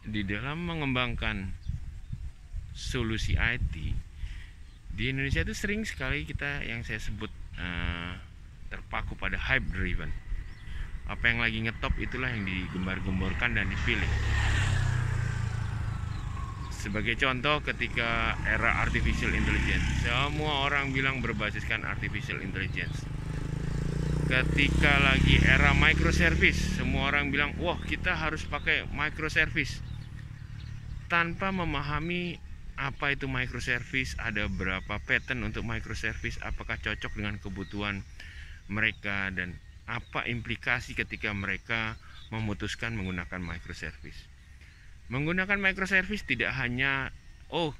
di dalam mengembangkan solusi IT di Indonesia itu sering sekali kita yang saya sebut terpaku pada hype driven. Apa yang lagi ngetop itulah yang digembar-gemborkan dan dipilih. Sebagai contoh, ketika era artificial intelligence, semua orang bilang berbasiskan artificial intelligence. Ketika lagi era microservice, semua orang bilang, wah kita harus pakai microservice, tanpa memahami apa itu microservice, ada berapa pattern untuk microservice, apakah cocok dengan kebutuhan mereka, dan apa implikasi ketika mereka memutuskan menggunakan microservice. Menggunakan microservice tidak hanya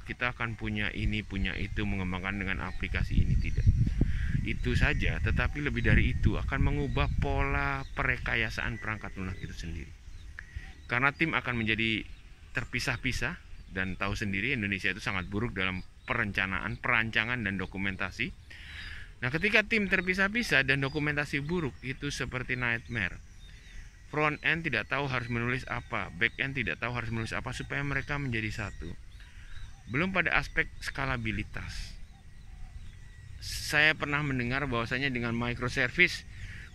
kita akan punya ini, punya itu, mengembangkan dengan aplikasi ini, tidak. Itu saja, tetapi lebih dari itu akan mengubah pola perekayasaan perangkat lunak itu sendiri. Karena tim akan menjadi terpisah-pisah, dan tahu sendiri Indonesia itu sangat buruk dalam perencanaan, perancangan, dan dokumentasi. Nah, ketika tim terpisah-pisah dan dokumentasi buruk, itu seperti nightmare. Front end tidak tahu harus menulis apa, back end tidak tahu harus menulis apa supaya mereka menjadi satu. Belum pada aspek skalabilitas. Saya pernah mendengar bahwasanya dengan microservice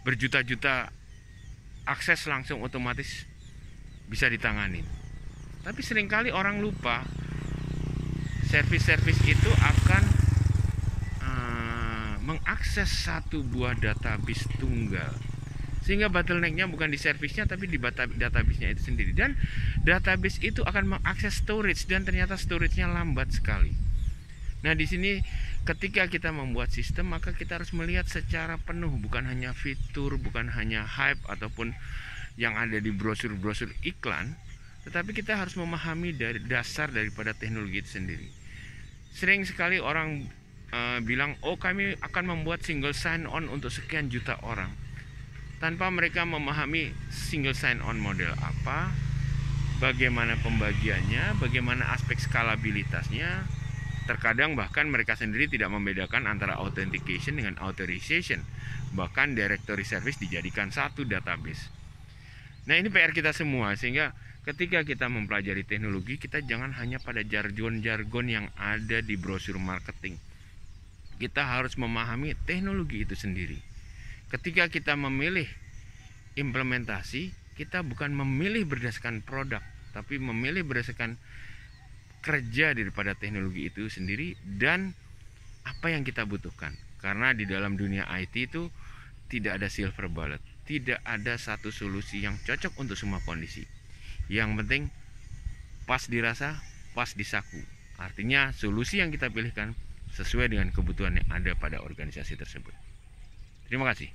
berjuta-juta akses langsung otomatis bisa ditangani. Tapi seringkali orang lupa service-service itu akan mengakses satu buah database tunggal, sehingga bottlenecknya bukan di servisnya tapi di database-nya itu sendiri. Dan database itu akan mengakses storage, dan ternyata storage-nya lambat sekali. Nah, di sini ketika kita membuat sistem, maka kita harus melihat secara penuh, bukan hanya fitur, bukan hanya hype ataupun yang ada di brosur-brosur iklan, tetapi kita harus memahami dari dasar daripada teknologi itu sendiri. Sering sekali orang bilang, kami akan membuat single sign-on untuk sekian juta orang, tanpa mereka memahami single sign-on model apa, bagaimana pembagiannya, bagaimana aspek skalabilitasnya. Terkadang bahkan mereka sendiri tidak membedakan antara authentication dengan authorization. Bahkan directory service dijadikan satu database. Nah, ini PR kita semua, sehingga ketika kita mempelajari teknologi, kita jangan hanya pada jargon-jargon yang ada di brosur marketing. Kita harus memahami teknologi itu sendiri. Ketika kita memilih implementasi, kita bukan memilih berdasarkan produk, tapi memilih berdasarkan kerja daripada teknologi itu sendiri dan apa yang kita butuhkan. Karena di dalam dunia IT itu tidak ada silver bullet, tidak ada satu solusi yang cocok untuk semua kondisi. Yang penting pas dirasa, pas disaku. Artinya solusi yang kita pilihkan sesuai dengan kebutuhan yang ada pada organisasi tersebut. Terima kasih.